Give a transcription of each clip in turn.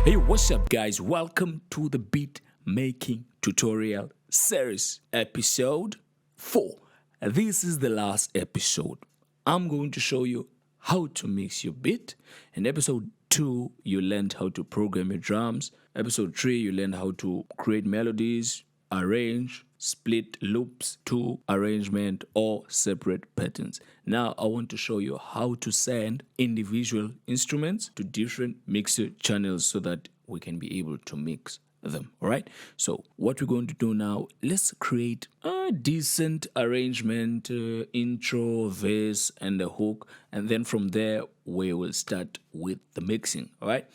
Hey, what's up, guys? Welcome to the beat making tutorial series, episode 4. This is the last episode. I'm going to show you how to mix your beat. In episode 2, you learned how to program your drums. Episode 3, you learned how to create melodies, arrange, split loops to arrangement or separate patterns. Now I want to show you how to send individual instruments to different mixer channels so that we can be able to mix them. All right, so what we're going to do now, let's create a decent arrangement, intro, verse and a hook, and then from there we will start with the mixing. All right,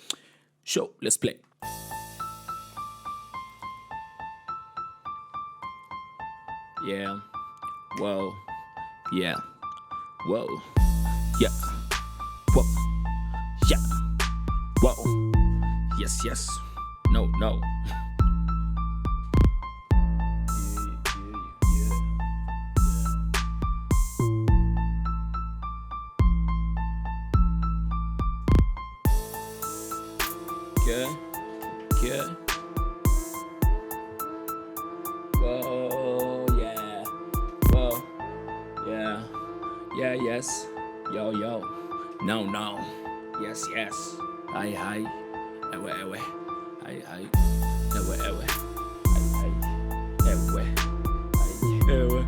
so let's play. Yeah, well, yeah, whoa, yeah, whoa, yeah, whoa, yes, yes, no, no. Yeah, yeah. Whoa, yeah. Whoa, yeah. Yeah, yes. Yo, yo. No, no. Yes, yes. Hi, hi. Ewe, ewe. Hi, hi. Ewe, ewe. Hi, hi. Ewe. Hi, ewe.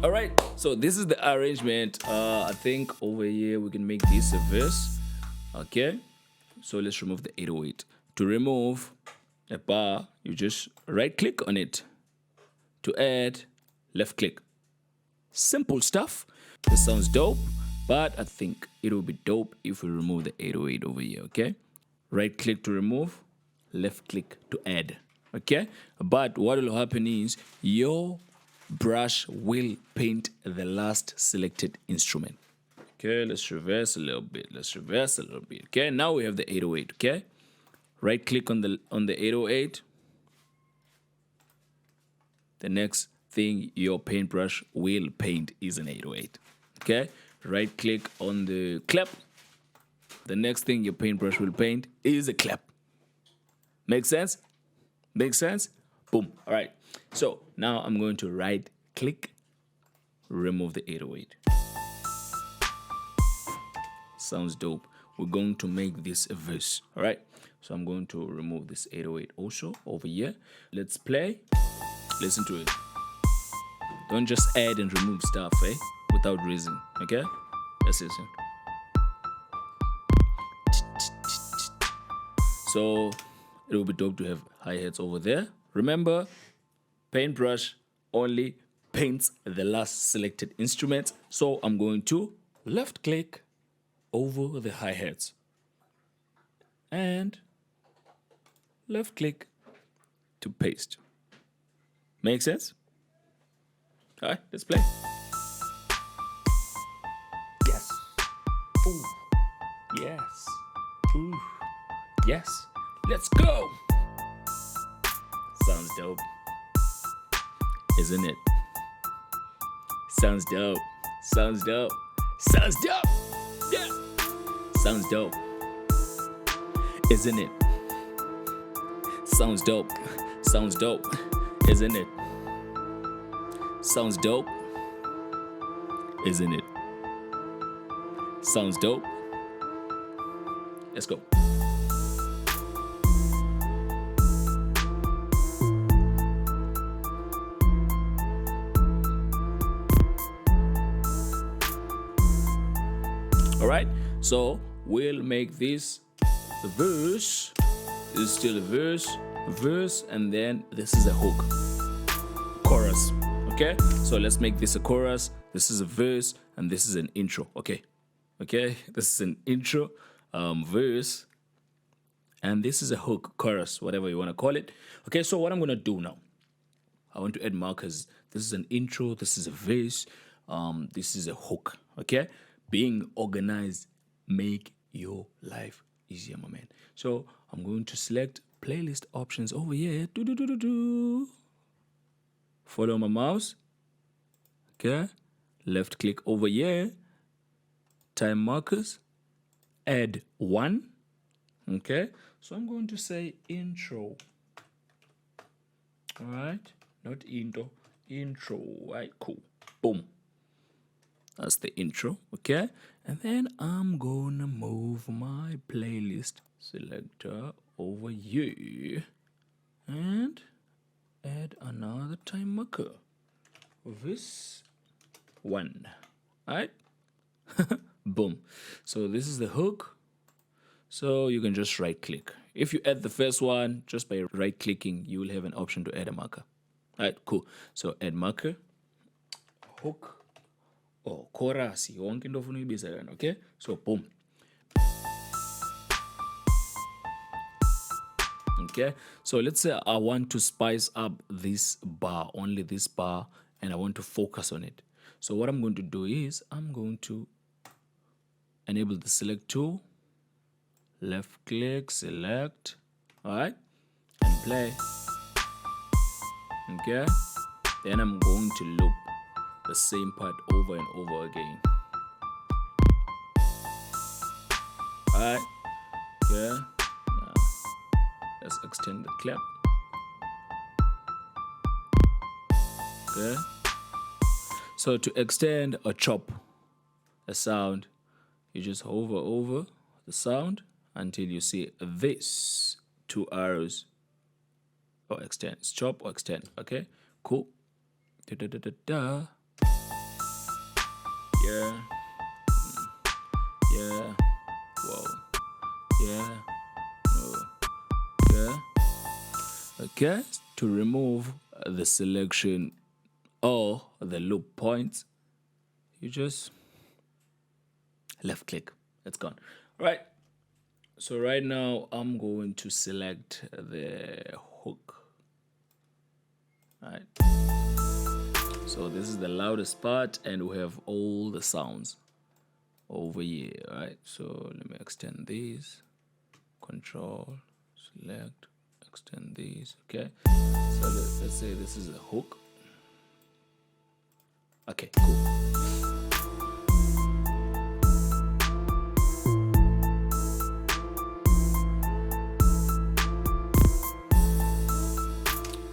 All right. So this is the arrangement. I think over here we can make this a verse. Okay. So let's remove the 808. To remove a bar, you just right click on it. To add, left click. Simple stuff. This sounds dope, but I think it will be dope if we remove the 808 over here, okay? Right click to remove, left click to add, okay? But what will happen is your brush will paint the last selected instrument. Okay, let's reverse a little bit. Okay, now we have the 808, okay? Right click on the 808. The next thing your paintbrush will paint is an 808. Okay? Right click on the clap. The next thing your paintbrush will paint is a clap. Make sense? Make sense? Boom. All right. So now I'm going to right click, remove the 808. Sounds dope. We're going to make this a verse. All right. So I'm going to remove this 808 also over here. Let's play. Listen to it. Don't just add and remove stuff, without reason, okay? Let's listen. So it will be dope to have hi-hats over there. Remember, paintbrush only paints the last selected instrument. So I'm going to left click over the hi-hats and left click to paste. Make sense? All right, let's play. Yes. Ooh. Yes. Ooh. Yes. Let's go. Sounds dope. Isn't it? Sounds dope. Sounds dope. Sounds dope. Yeah. Sounds dope. Isn't it? Sounds dope. Sounds dope. Isn't it? Sounds dope. Isn't it? Sounds dope. Let's go. All right. So we'll make this a verse. This is still a verse, and then this is a hook. Chorus. Okay, so let's make this a chorus. This is a verse, and this is an intro. Okay, this is an intro, verse, and this is a hook, chorus, whatever you want to call it. Okay, so what I'm gonna do now, I want to add markers. This is an intro. This is a verse. This is a hook. Okay, being organized make your life easier, my man. So I'm going to select playlist options over here. Follow my mouse. Okay. Left click over here. Time markers. Add 1. Okay, so I'm going to say intro. All right, not into, intro. Right, cool. Boom. That's the intro. Okay, and then I'm gonna move my playlist selector over here and add another time marker. This one. All right. Boom. So this is the hook. So you can just right click. If you add the first one, just by right clicking, you will have an option to add a marker. All right, cool. So add marker, hook, or chorus. Yonke into ofuna uyibiza yona, okay? So boom. Okay, so let's say I want to spice up this bar, only this bar, and I want to focus on it. So what I'm going to do is I'm going to enable the select tool, left click, select, all right, and play. Okay, then I'm going to loop the same part over and over again. All right, okay, now let's extend the clap. Okay, so to extend or chop a sound, you just hover over the sound until you see this two arrows, or extend, chop or extend. Okay, cool. Da, da, da, da, da. Yeah. Yeah. Whoa. Yeah. No. Yeah. Okay. To remove the selection or the loop points, you just left click. It's gone. All right. So right now I'm going to select the hook. All right. So this is the loudest part, and we have all the sounds over here. All right. So let me extend these. Control, select, extend these. Okay. So let's say this is a hook. Okay, cool.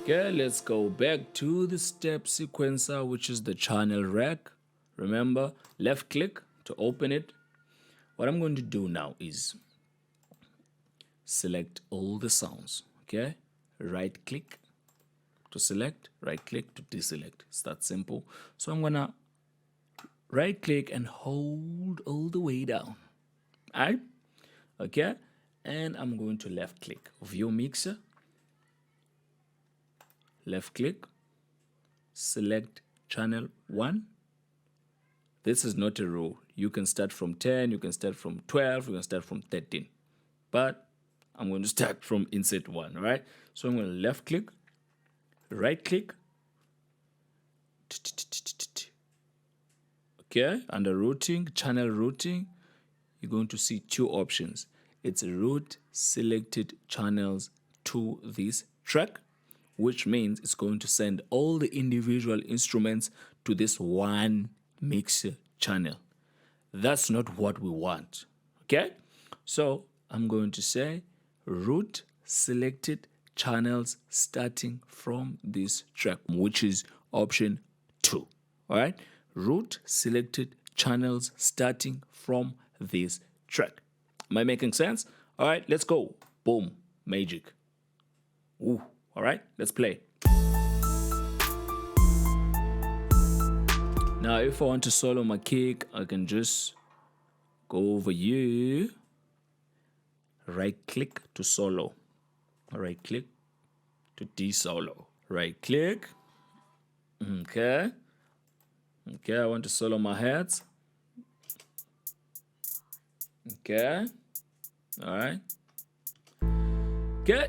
Okay, let's go back to the step sequencer, which is the channel rack. Remember, left click to open it. What I'm going to do now is select all the sounds. Okay, right click to select, right click to deselect. It's that simple. So I'm gonna right click and hold all the way down. All right, okay, and I'm going to left click, view mixer, left click, select channel 1. This is not a rule. You can start from 10, you can start from 12, you can start from 13. But I'm going to start from insert 1, all right? So I'm going to left click, right click. Okay, under routing, channel routing, you're going to see two options. It's route selected channels to this track, which means it's going to send all the individual instruments to this one mixer channel. That's not what we want. Okay, so I'm going to say route selected channels starting from this track, which is option 2. All right, route selected channels starting from this track. Am I making sense? All right, let's go. Boom, magic. Ooh, all right, let's play. Now, if I want to solo my kick, I can just go over here, right click to solo, right click to de-solo, right click. Okay. Okay, I want to solo my heads. Okay. All right. Okay.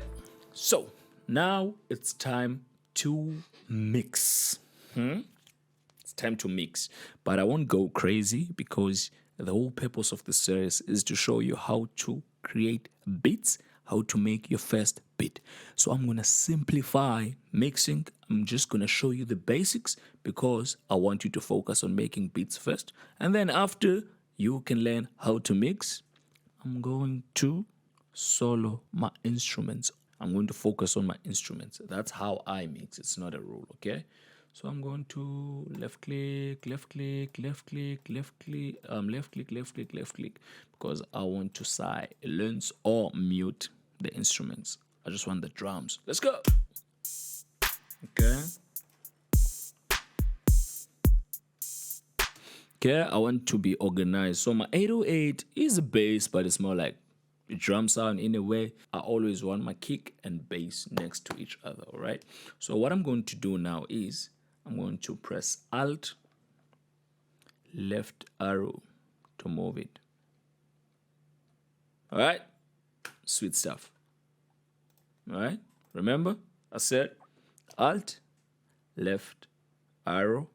So now it's time to mix. It's time to mix. But I won't go crazy because the whole purpose of the series is to show you how to create beats, how to make your first beat. So I'm going to simplify mixing. I'm just going to show you the basics because I want you to focus on making beats first. And then after you can learn how to mix, I'm going to solo my instruments. I'm going to focus on my instruments. That's how I mix. It's not a rule, okay? So I'm going to left click, left click, left click, left click, left click, left click, left click, because I want to silence or mute the instruments. I just want the drums. Let's go. Okay. Okay, I want to be organized. So my 808 is a bass, but it's more like a drum sound in a way. I always want my kick and bass next to each other, all right? So what I'm going to do now is I'm going to press Alt, left arrow to move it. All right? Sweet stuff. All right? Remember, I said Alt, left arrow.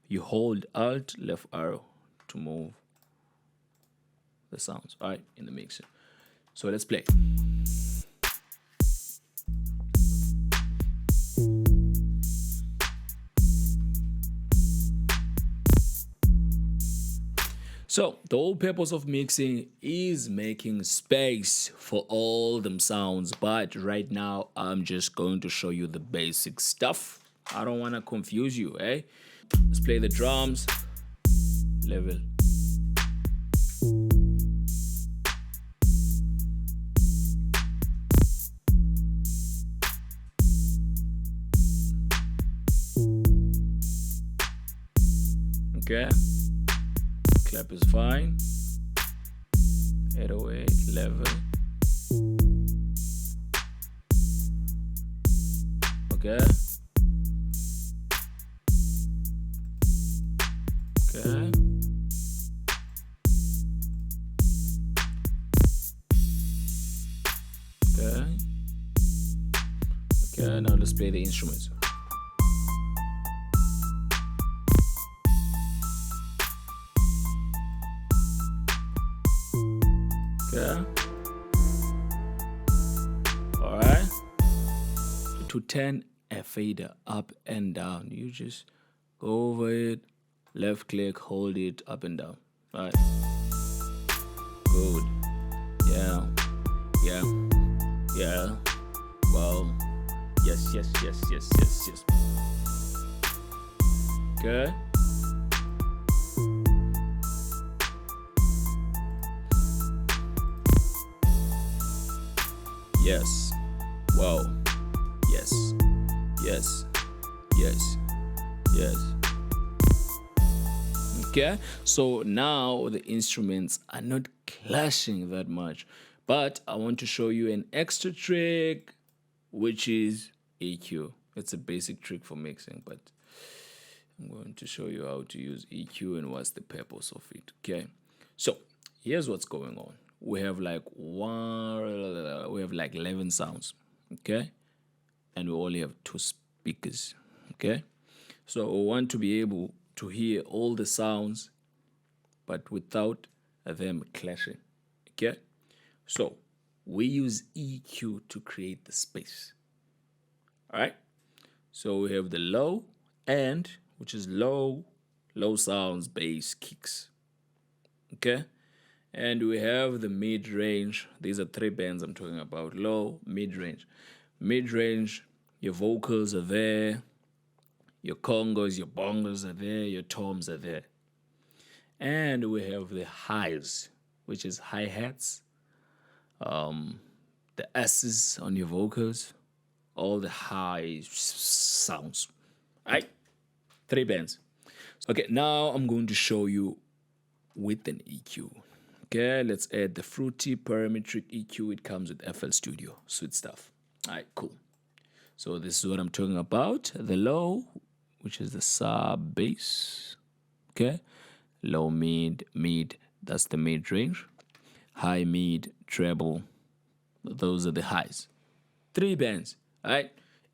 You hold Alt, left arrow to move the sounds, all right, in the mixer. So let's play. So the whole purpose of mixing is making space for all them sounds, but right now I'm just going to show you the basic stuff. I don't want to confuse you, eh? Let's play the drums. Level. Okay. Clap is fine. 808 level. Okay. Okay. Okay. Okay, now let's play the instruments. Okay. All right. To turn a fader up and down, you just go over it, left click, hold it up and down. All right. Good. Yeah. Yeah. Yeah. Well. Yes, yes, yes, yes, yes, yes. Okay. Yes. Wow. Yes. Yes. Yes. Yes. Okay. So now the instruments are not clashing that much, but I want to show you an extra trick, which is EQ. It's a basic trick for mixing, but I'm going to show you how to use EQ and what's the purpose of it. Okay. So here's what's going on. We have like 11 sounds. Okay. And we only have 2 speakers. Okay. So we want to be able to hear all the sounds, but without them clashing. Okay. So we use EQ to create the space. All right. So we have the low end, which is low sounds, bass, kicks. Okay. And we have the mid-range. These are 3 bands I'm talking about. Low, mid-range. Mid-range, your vocals are there. Your congos, your bongos are there. Your toms are there. And we have the highs, which is hi-hats, the S's on your vocals, all the high sounds. All right? 3 bands. Okay, now I'm going to show you with an EQ. Okay, let's add the Fruity Parametric EQ. It comes with FL Studio. Sweet stuff. All right, cool. So this is what I'm talking about. The low, which is the sub bass. Okay, low, mid, that's the mid range. High, mid, treble, those are the highs. 3 bands. All right,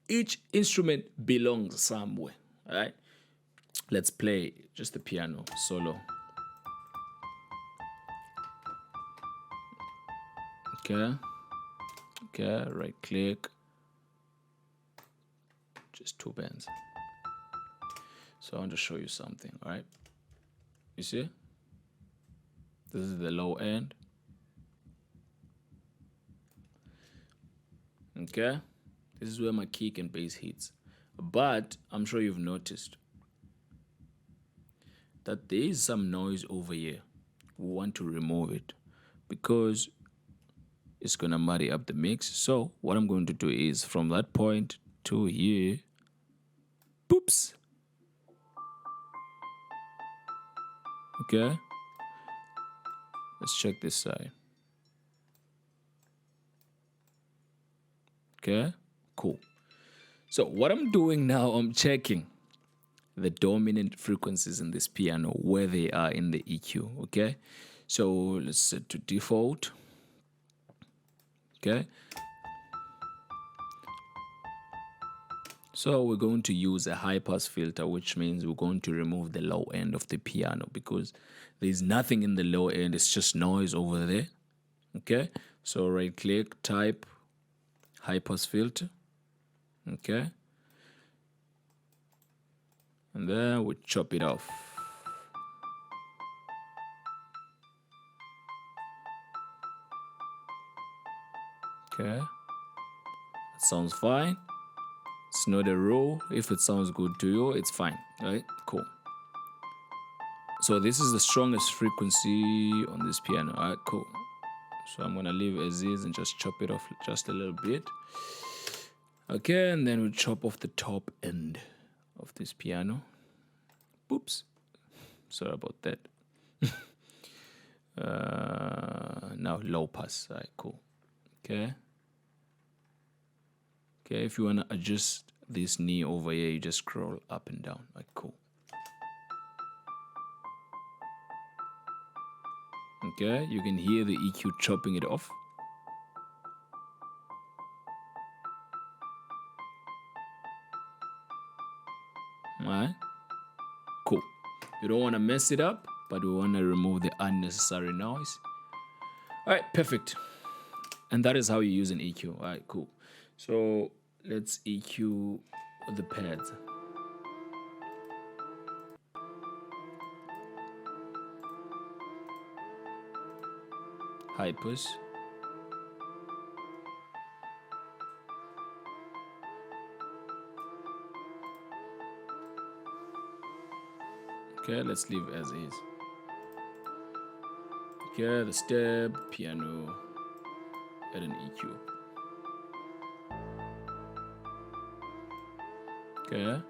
each instrument belongs somewhere. All right, let's play just the piano solo. Okay, right click, just 2 bands. So I want to show you something. All right, you see, this is the low end. Okay, this is where my kick and bass hits. But I'm sure you've noticed that there is some noise over here. We want to remove it because it's gonna muddy up the mix. So what I'm going to do is from that point to here, poops. Okay, let's check this side. Okay, cool. So what I'm doing now, I'm checking the dominant frequencies in this piano, where they are in the EQ. Okay, so let's set to default. Okay, so we're going to use a high pass filter, which means we're going to remove the low end of the piano because there's nothing in the low end, it's just noise over there. Okay, so right click, type high pass filter. Okay, and then we chop it off. Okay, that sounds fine. It's not a rule. If it sounds good to you, it's fine. Right? Cool. So this is the strongest frequency on this piano. All right, cool. So I'm gonna leave as is and just chop it off just a little bit. Okay, and then we chop off the top end of this piano. Oops. Sorry about that. Now low pass. All right, cool. Okay. Okay, if you wanna adjust this knee over here, you just scroll up and down. Like cool. Okay, you can hear the EQ chopping it off. Alright, cool. You don't want to mess it up, but we want to remove the unnecessary noise. Alright, perfect. And that is how you use an EQ. Alright, cool. So let's EQ the pads. High push. Okay, let's leave as is. Okay, the step, piano, and an EQ. Okay.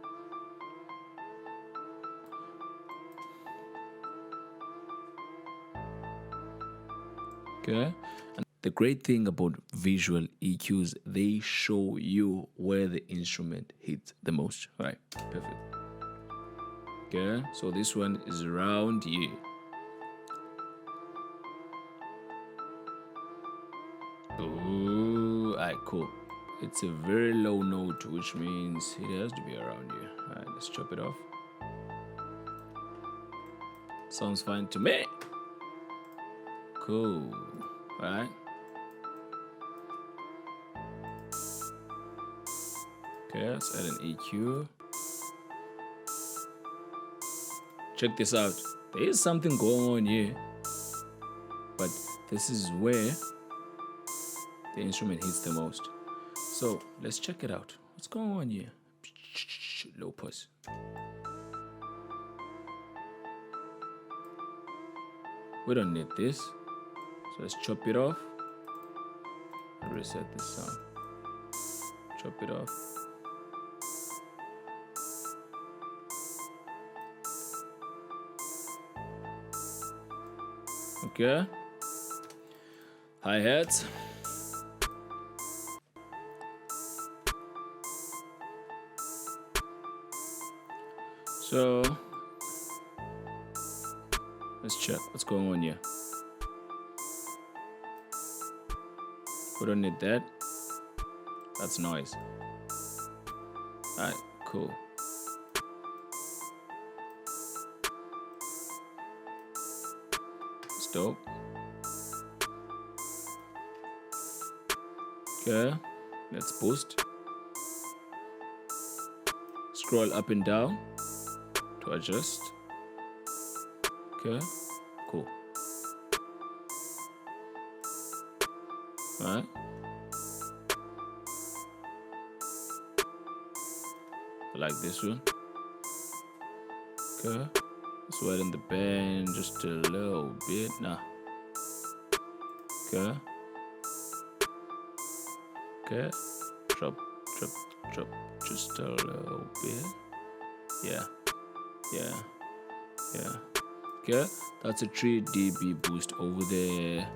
Okay. And the great thing about visual EQs, they show you where the instrument hits the most. All right, perfect. Okay, so this one is around here. Ooh, alright, cool. It's a very low note, which means it has to be around here. Alright, let's chop it off. Sounds fine to me. Cool. Alright. Okay, let's add an EQ. Check this out. There is something going on here, but this is where the instrument hits the most. So let's check it out. What's going on here? Low pass. We don't need this. So let's chop it off and reset this sound. Chop it off. Okay. Hi-hats. So let's check what's going on here. We don't need that. That's noise. Alright, cool. It's dope. Okay, let's boost. Scroll up and down to adjust. Okay, cool. Alright. like this one. Okay. Let's widen the band just a little bit. Nah. Okay. Okay. Drop, drop, drop just a little bit. Yeah. Yeah. Yeah. Okay. That's a 3 dB boost over there.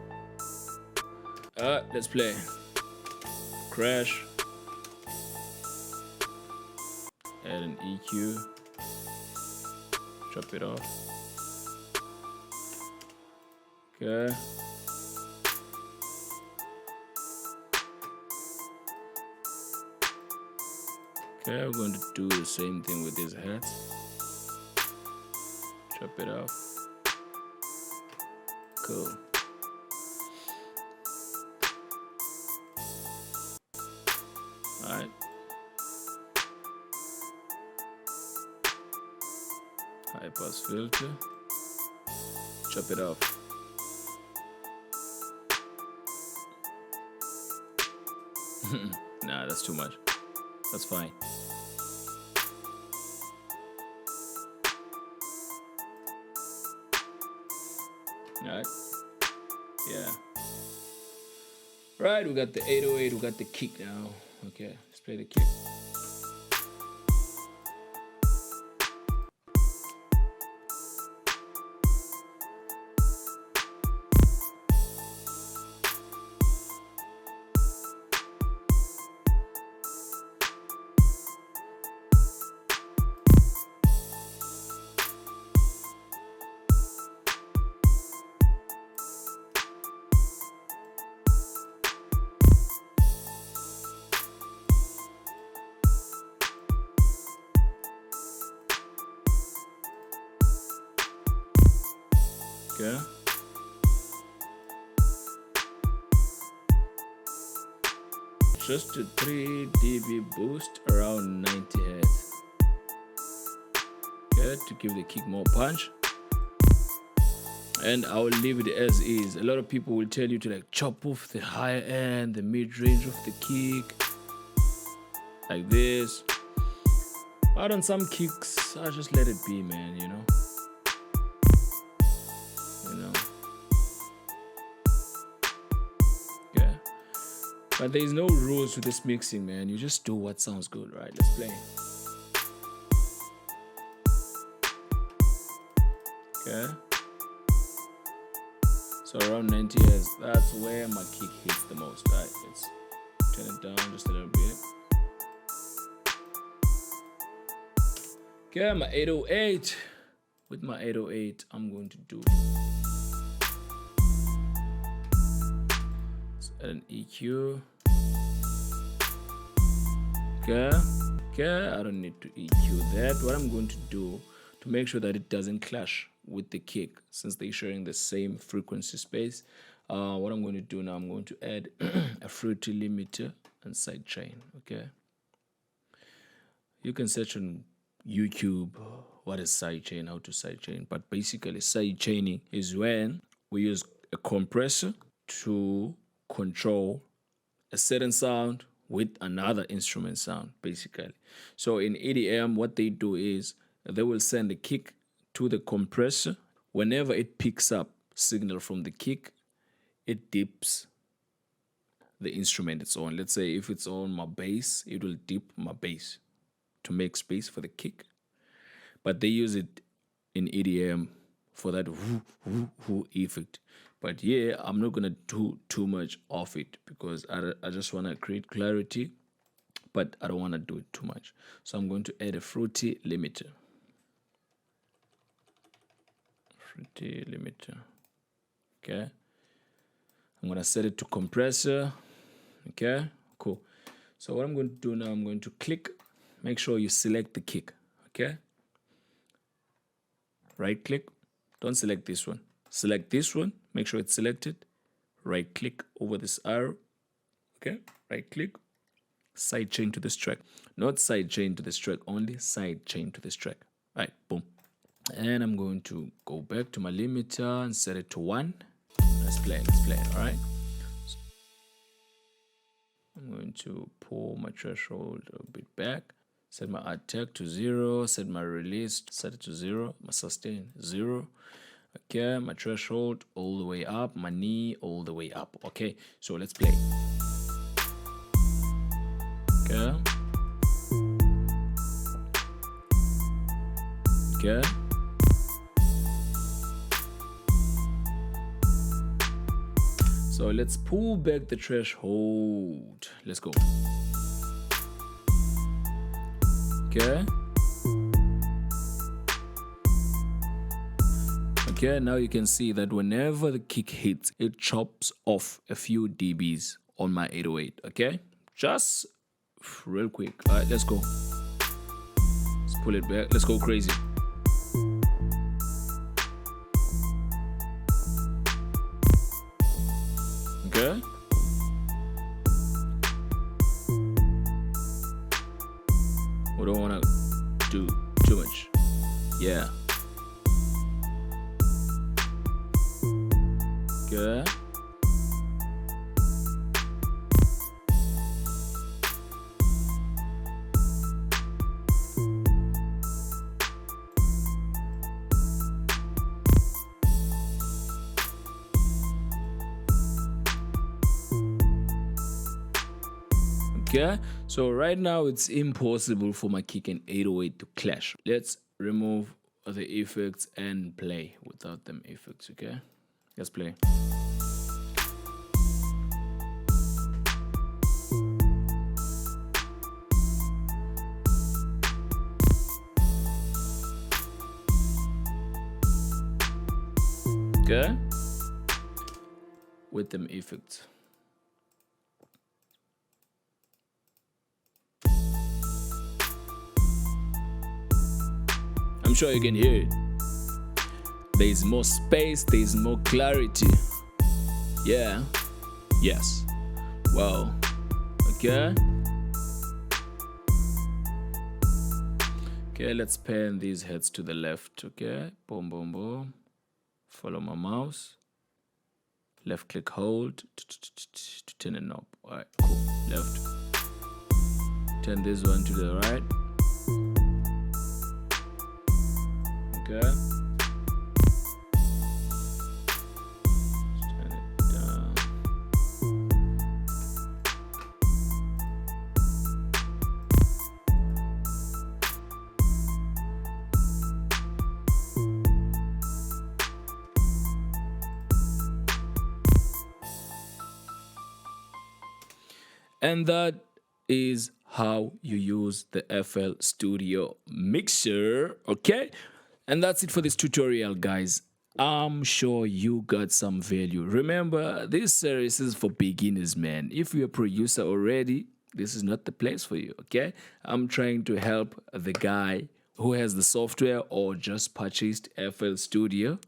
Let's play. Crash. Add an EQ. Drop it off. Okay. Okay, we're going to do the same thing with these heads. Drop it off. Cool. Alright. High pass filter. Chop it off. Nah, that's too much. That's fine. Alright. Yeah. Right, we got the 808, we got the kick now. Okay, let's play the kick. Okay. Just a 3 dB boost around 90 Hz. Okay, to give the kick more punch. And I will leave it as is. A lot of people will tell you to like chop off the higher end, the mid range of the kick, like this. But on some kicks, I just let it be, man. You know. Yeah. But there is no rules to this mixing, man. You just do what sounds good, right? Let's play. Okay. So around 90 Hz, that's where my kick hits the most, right? Let's turn it down just a little bit. Okay, my 808. With my 808, I'm going to do an EQ. Okay, I don't need to EQ that. What I'm going to do to make sure that it doesn't clash with the kick, since they're sharing the same frequency space, what I'm going to do now, I'm going to add a fruity limiter and sidechain. Okay, you can search on YouTube what is sidechain, how to sidechain, but basically sidechaining is when we use a compressor to control a certain sound with another instrument sound, basically. So in EDM, what they do is they will send the kick to the compressor. Whenever it picks up signal from the kick, it dips the instrument it's on. Let's say if it's on my bass, it will dip my bass to make space for the kick. But they use it in EDM for that whoo, whoo, whoo effect. But yeah, I'm not going to do too much of it because I just want to create clarity, but I don't want to do it too much. So I'm going to add a fruity limiter. Fruity limiter. Okay. I'm going to set it to compressor. Okay, cool. So what I'm going to do now, I'm going to click. Make sure you select the kick. Okay. Right click. Don't select this one. Select this one. Make sure it's selected. Right click over this arrow. Okay. Right click. Side chain to this track. Not side chain to this track, only side chain to this track. Right. Boom. And I'm going to go back to my limiter and set it to 1. Let's play. All right. So I'm going to pull my threshold a bit back Set my attack to 0. Set my release, set it to 0. My sustain, 0. Okay, my threshold all the way up. My knee all the way up. Okay, so let's play. Okay. Okay. So let's pull back the threshold. Let's go. Okay. Okay, now you can see that whenever the kick hits, it chops off a few dBs on my 808. Okay, just real quick. All right, let's go. Let's pull it back. Let's go crazy. Okay. We don't want to do too much. Yeah. Okay. Okay, so right now it's impossible for my kick and 808 to clash. Let's remove the effects and play without them effects. Okay, let's play. Okay, with them effects. I'm sure you can hear it. There's more space, there's more clarity. Yeah. Yes. Wow. Okay. Okay, let's pan these heads to the left. Okay. Boom, boom, boom. Follow my mouse. Left click hold to turn it up. Alright, cool. Left. Turn this one to the right. Okay. Turn it down. And that is how you use the FL Studio Mixer. Okay. And that's it for this tutorial, guys. I'm sure you got some value. Remember, this series is for beginners, man. If you're a producer already, this is not the place for you, okay? I'm trying to help the guy who has the software or just purchased FL Studio,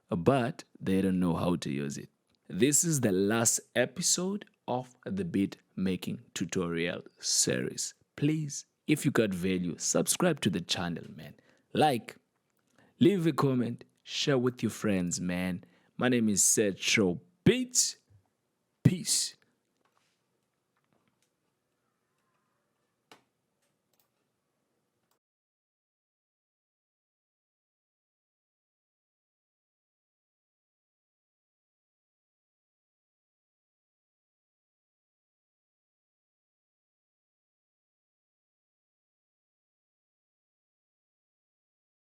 but they don't know how to use it. This is the last episode of the beat making tutorial series. Please, if you got value, subscribe to the channel, man. Like, leave a comment, share with your friends, man. My name is Setro Beats. Peace.